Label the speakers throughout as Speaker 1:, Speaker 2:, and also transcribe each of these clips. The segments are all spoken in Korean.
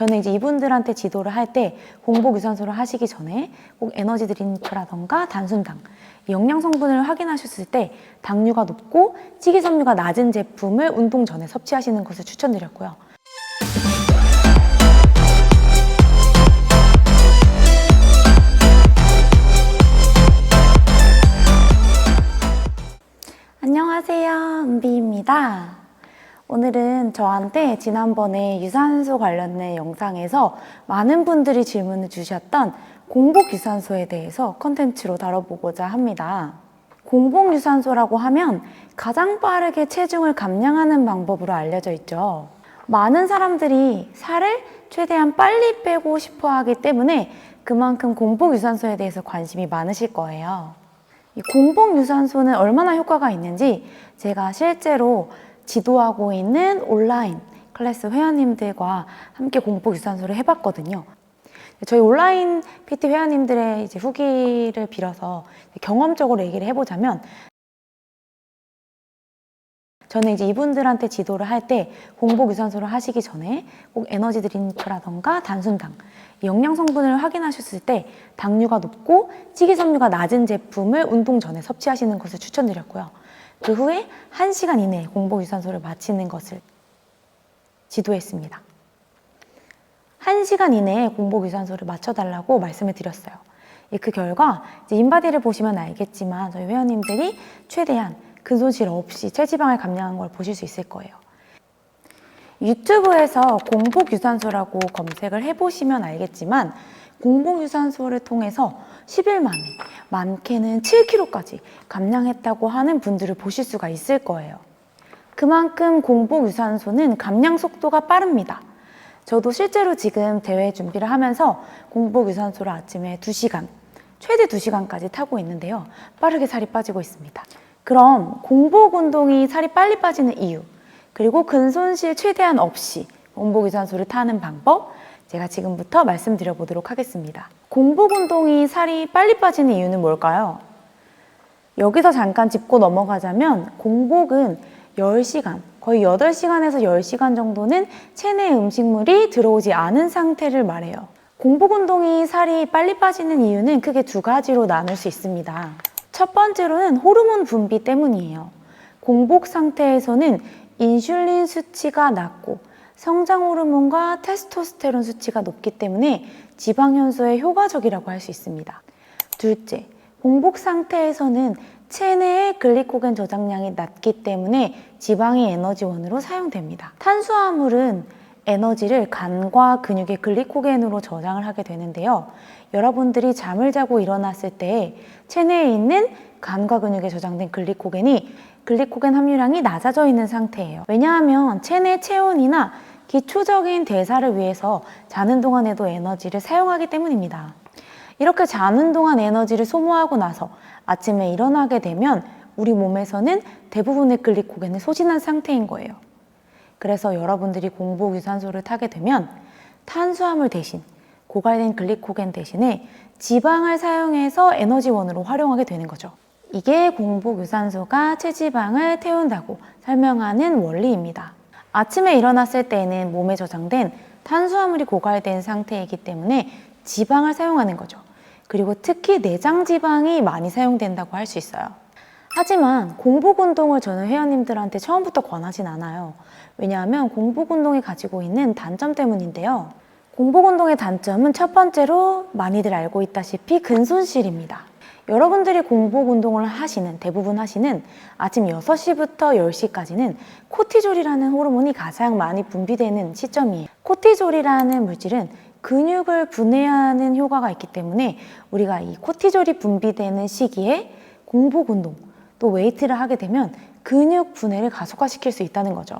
Speaker 1: 저는 이제 이분들한테 지도를 할 때 공복 유산소를 하시기 전에 꼭 에너지 드링크라던가 단순당, 영양 성분을 확인하셨을 때 당류가 높고 식이섬유가 낮은 제품을 운동 전에 섭취하시는 것을 추천드렸고요. 안녕하세요, 은비입니다. 오늘은 저한테 지난번에 유산소 관련된 영상에서 많은 분들이 질문을 주셨던 공복 유산소에 대해서 컨텐츠로 다뤄보고자 합니다. 공복 유산소라고 하면 가장 빠르게 체중을 감량하는 방법으로 알려져 있죠. 많은 사람들이 살을 최대한 빨리 빼고 싶어 하기 때문에 그만큼 공복 유산소에 대해서 관심이 많으실 거예요. 이 공복 유산소는 얼마나 효과가 있는지 제가 실제로 지도하고 있는 온라인 클래스 회원님들과 함께 공복 유산소를 해봤거든요. 저희 온라인 PT 회원님들의 이제 후기를 빌어서 경험적으로 얘기를 해보자면, 저는 이제 이분들한테 지도를 할 때 공복 유산소를 하시기 전에 꼭 에너지 드링크라던가 단순당, 영양 성분을 확인하셨을 때 당류가 높고 식이섬유가 낮은 제품을 운동 전에 섭취하시는 것을 추천드렸고요. 그 후에 1시간 이내에 공복 유산소를 마치는 것을 지도했습니다. 1시간 이내에 공복 유산소를 마쳐달라고 말씀을 드렸어요. 그 결과 이제 인바디를 보시면 알겠지만 저희 회원님들이 최대한 근손실 없이 체지방을 감량한 걸 보실 수 있을 거예요. 유튜브에서 공복 유산소라고 검색을 해보시면 알겠지만 공복 유산소를 통해서 10일 만에 많게는 7kg까지 감량했다고 하는 분들을 보실 수가 있을 거예요. 그만큼 공복 유산소는 감량 속도가 빠릅니다. 저도 실제로 지금 대회 준비를 하면서 공복 유산소를 아침에 2시간, 최대 2시간까지 타고 있는데요. 빠르게 살이 빠지고 있습니다. 그럼 공복 운동이 살이 빨리 빠지는 이유, 그리고 근손실 최대한 없이 공복 유산소를 타는 방법, 제가 지금부터 말씀드려 보도록 하겠습니다. 공복 운동이 살이 빨리 빠지는 이유는 뭘까요? 여기서 잠깐 짚고 넘어가자면 공복은 10시간, 거의 8시간에서 10시간 정도는 체내에 음식물이 들어오지 않은 상태를 말해요. 공복 운동이 살이 빨리 빠지는 이유는 크게 2가지로 나눌 수 있습니다. 첫 번째로는 호르몬 분비 때문이에요. 공복 상태에서는 인슐린 수치가 낮고 성장 호르몬과 테스토스테론 수치가 높기 때문에 지방 현소에 효과적이라고 할 수 있습니다. 둘째, 공복 상태에서는 체내의 글리코겐 저장량이 낮기 때문에 지방이 에너지원으로 사용됩니다. 탄수화물은 에너지를 간과 근육의 글리코겐으로 저장을 하게 되는데요. 여러분들이 잠을 자고 일어났을 때 체내에 있는 간과 근육에 저장된 글리코겐 함유량이 낮아져 있는 상태예요. 왜냐하면 체내 체온이나 기초적인 대사를 위해서 자는 동안에도 에너지를 사용하기 때문입니다. 이렇게 자는 동안 에너지를 소모하고 나서 아침에 일어나게 되면 우리 몸에서는 대부분의 글리코겐을 소진한 상태인 거예요. 그래서 여러분들이 공복 유산소를 타게 되면 탄수화물 대신, 고갈된 글리코겐 대신에 지방을 사용해서 에너지원으로 활용하게 되는 거죠. 이게 공복 유산소가 체지방을 태운다고 설명하는 원리입니다. 아침에 일어났을 때는 몸에 저장된 탄수화물이 고갈된 상태이기 때문에 지방을 사용하는 거죠. 그리고 특히 내장 지방이 많이 사용된다고 할 수 있어요. 하지만 공복 운동을 저는 회원님들한테 처음부터 권하진 않아요. 왜냐하면 공복 운동이 가지고 있는 단점 때문인데요. 공복 운동의 단점은 첫 번째로 많이들 알고 있다시피 근손실입니다. 여러분들이 공복 운동을 대부분 하시는 아침 6시부터 10시까지는 코티졸이라는 호르몬이 가장 많이 분비되는 시점이에요. 코티졸이라는 물질은 근육을 분해하는 효과가 있기 때문에 우리가 이 코티졸이 분비되는 시기에 공복 운동, 또 웨이트를 하게 되면 근육 분해를 가속화시킬 수 있다는 거죠.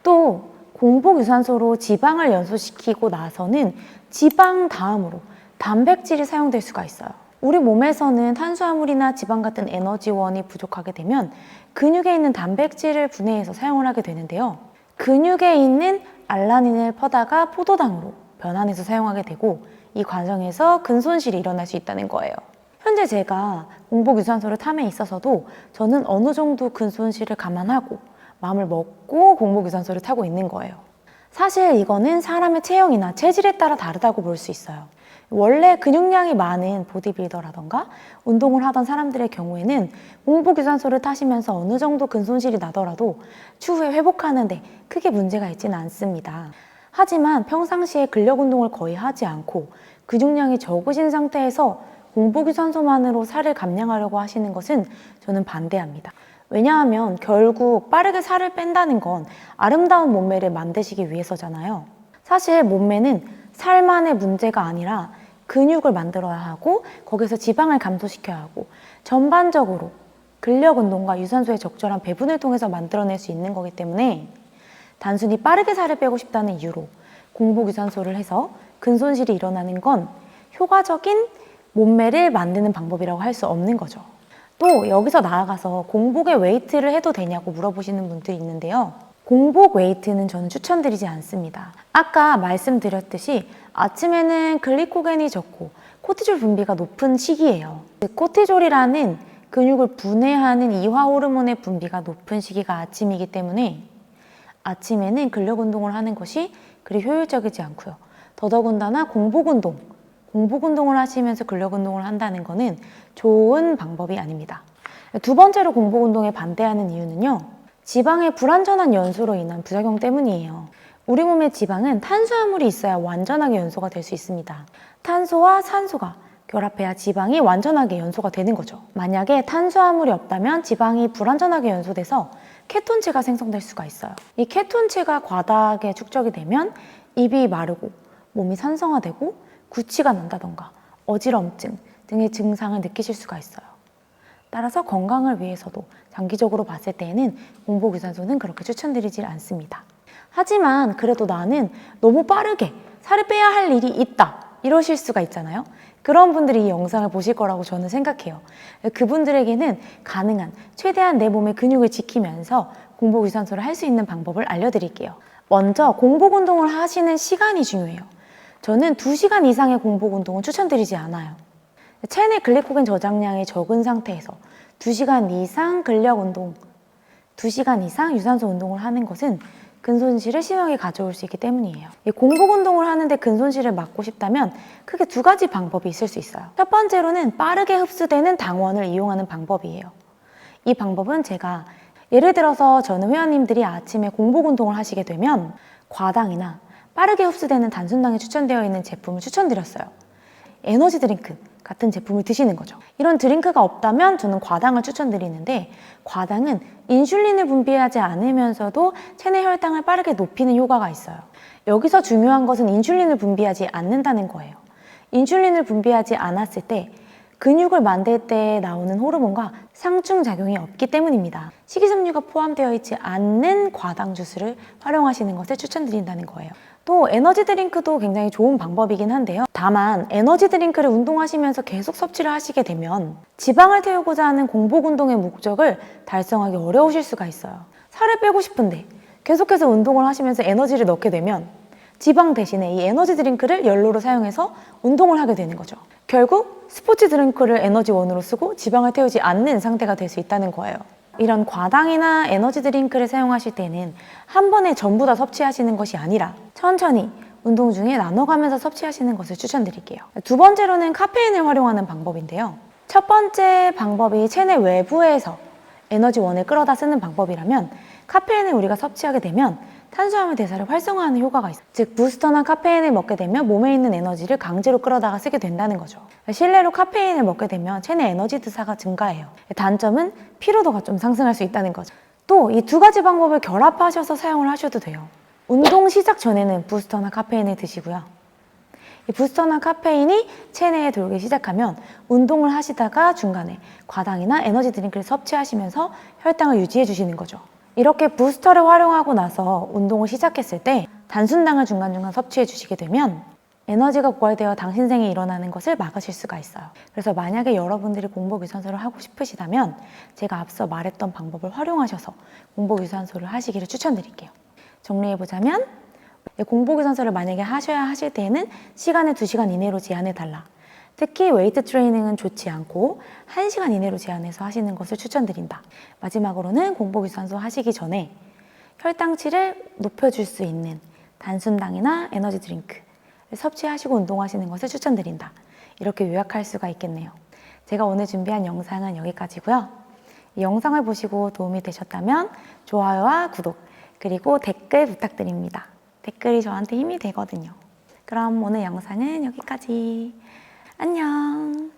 Speaker 1: 또 공복 유산소로 지방을 연소시키고 나서는 지방 다음으로 단백질이 사용될 수가 있어요. 우리 몸에서는 탄수화물이나 지방 같은 에너지원이 부족하게 되면 근육에 있는 단백질을 분해해서 사용을 하게 되는데요. 근육에 있는 알라닌을 퍼다가 포도당으로 변환해서 사용하게 되고 이 과정에서 근손실이 일어날 수 있다는 거예요. 현재 제가 공복 유산소를 탐에 있어서도 저는 어느 정도 근손실을 감안하고 마음을 먹고 공복 유산소를 타고 있는 거예요. 사실 이거는 사람의 체형이나 체질에 따라 다르다고 볼 수 있어요. 원래 근육량이 많은 보디빌더라던가 운동을 하던 사람들의 경우에는 공복 유산소를 타시면서 어느 정도 근손실이 나더라도 추후에 회복하는데 크게 문제가 있지는 않습니다. 하지만 평상시에 근력 운동을 거의 하지 않고 근육량이 적으신 상태에서 공복 유산소만으로 살을 감량하려고 하시는 것은 저는 반대합니다. 왜냐하면 결국 빠르게 살을 뺀다는 건 아름다운 몸매를 만드시기 위해서잖아요. 사실 몸매는 살만의 문제가 아니라 근육을 만들어야 하고 거기서 지방을 감소시켜야 하고 전반적으로 근력 운동과 유산소의 적절한 배분을 통해서 만들어낼 수 있는 거기 때문에 단순히 빠르게 살을 빼고 싶다는 이유로 공복 유산소를 해서 근손실이 일어나는 건 효과적인 몸매를 만드는 방법이라고 할 수 없는 거죠. 또 여기서 나아가서 공복에 웨이트를 해도 되냐고 물어보시는 분들이 있는데요. 공복 웨이트는 저는 추천드리지 않습니다. 아까 말씀드렸듯이 아침에는 글리코겐이 적고 코티졸 분비가 높은 시기예요. 코티졸이라는 근육을 분해하는 이화 호르몬의 분비가 높은 시기가 아침이기 때문에 아침에는 근력 운동을 하는 것이 그리 효율적이지 않고요. 더더군다나 공복 운동을 하시면서 근력 운동을 한다는 것은 좋은 방법이 아닙니다. 두 번째로 공복 운동에 반대하는 이유는요. 지방의 불완전한 연소로 인한 부작용 때문이에요. 우리 몸의 지방은 탄수화물이 있어야 완전하게 연소가 될 수 있습니다. 탄소와 산소가 결합해야 지방이 완전하게 연소가 되는 거죠. 만약에 탄수화물이 없다면 지방이 불완전하게 연소돼서 케톤체가 생성될 수가 있어요. 이 케톤체가 과다하게 축적이 되면 입이 마르고 몸이 산성화되고 구취가 난다던가 어지럼증 등의 증상을 느끼실 수가 있어요. 따라서 건강을 위해서도 장기적으로 봤을 때에는 공복 유산소는 그렇게 추천드리지 않습니다. 하지만 그래도 나는 너무 빠르게 살을 빼야 할 일이 있다 이러실 수가 있잖아요. 그런 분들이 이 영상을 보실 거라고 저는 생각해요. 그분들에게는 가능한 최대한 내 몸의 근육을 지키면서 공복 유산소를 할 수 있는 방법을 알려드릴게요. 먼저 공복 운동을 하시는 시간이 중요해요. 저는 2시간 이상의 공복 운동은 추천드리지 않아요. 체내 글리코겐 저장량이 적은 상태에서 2시간 이상 근력 운동, 2시간 이상 유산소 운동을 하는 것은 근손실을 심하게 가져올 수 있기 때문이에요. 공복 운동을 하는데 근손실을 막고 싶다면 크게 2가지 방법이 있을 수 있어요. 첫 번째로는 빠르게 흡수되는 당원을 이용하는 방법이에요. 이 방법은 제가 예를 들어서 저는 회원님들이 아침에 공복 운동을 하시게 되면 과당이나 빠르게 흡수되는 단순당이 추천되어 있는 제품을 추천드렸어요. 에너지 드링크 같은 제품을 드시는 거죠. 이런 드링크가 없다면 저는 과당을 추천드리는데 과당은 인슐린을 분비하지 않으면서도 체내 혈당을 빠르게 높이는 효과가 있어요. 여기서 중요한 것은 인슐린을 분비하지 않는다는 거예요. 인슐린을 분비하지 않았을 때 근육을 만들 때 나오는 호르몬과 상충작용이 없기 때문입니다. 식이섬유가 포함되어 있지 않는 과당 주스를 활용하시는 것을 추천드린다는 거예요. 또 에너지 드링크도 굉장히 좋은 방법이긴 한데요. 다만 에너지 드링크를 운동하시면서 계속 섭취를 하시게 되면 지방을 태우고자 하는 공복 운동의 목적을 달성하기 어려우실 수가 있어요. 살을 빼고 싶은데 계속해서 운동을 하시면서 에너지를 넣게 되면 지방 대신에 이 에너지 드링크를 연료로 사용해서 운동을 하게 되는 거죠. 결국 스포츠 드링크를 에너지원으로 쓰고 지방을 태우지 않는 상태가 될 수 있다는 거예요. 이런 과당이나 에너지 드링크를 사용하실 때는 한 번에 전부 다 섭취하시는 것이 아니라 천천히 운동 중에 나눠가면서 섭취하시는 것을 추천드릴게요. 두 번째로는 카페인을 활용하는 방법인데요. 첫 번째 방법이 체내 외부에서 에너지원을 끌어다 쓰는 방법이라면 카페인을 우리가 섭취하게 되면 탄수화물 대사를 활성화하는 효과가 있어요. 즉 부스터나 카페인을 먹게 되면 몸에 있는 에너지를 강제로 끌어다가 쓰게 된다는 거죠. 실내로 카페인을 먹게 되면 체내 에너지 대사가 증가해요. 단점은 피로도가 좀 상승할 수 있다는 거죠. 또 이 2가지 방법을 결합하셔서 사용을 하셔도 돼요. 운동 시작 전에는 부스터나 카페인을 드시고요. 이 부스터나 카페인이 체내에 돌기 시작하면 운동을 하시다가 중간에 과당이나 에너지 드링크를 섭취하시면서 혈당을 유지해 주시는 거죠. 이렇게 부스터를 활용하고 나서 운동을 시작했을 때 단순당을 중간중간 섭취해 주시게 되면 에너지가 고갈되어 당신생이 일어나는 것을 막으실 수가 있어요. 그래서 만약에 여러분들이 공복 유산소를 하고 싶으시다면 제가 앞서 말했던 방법을 활용하셔서 공복 유산소를 하시기를 추천드릴게요. 정리해보자면 공복 유산소를 만약에 하셔야 하실 때에는 시간을 2시간 이내로 제한해달라. 특히 웨이트 트레이닝은 좋지 않고 1시간 이내로 제한해서 하시는 것을 추천드린다. 마지막으로는 공복 유산소 하시기 전에 혈당치를 높여줄 수 있는 단순당이나 에너지 드링크를 섭취하시고 운동하시는 것을 추천드린다. 이렇게 요약할 수가 있겠네요. 제가 오늘 준비한 영상은 여기까지고요. 이 영상을 보시고 도움이 되셨다면 좋아요와 구독, 그리고 댓글 부탁드립니다. 댓글이 저한테 힘이 되거든요. 그럼 오늘 영상은 여기까지. 안녕.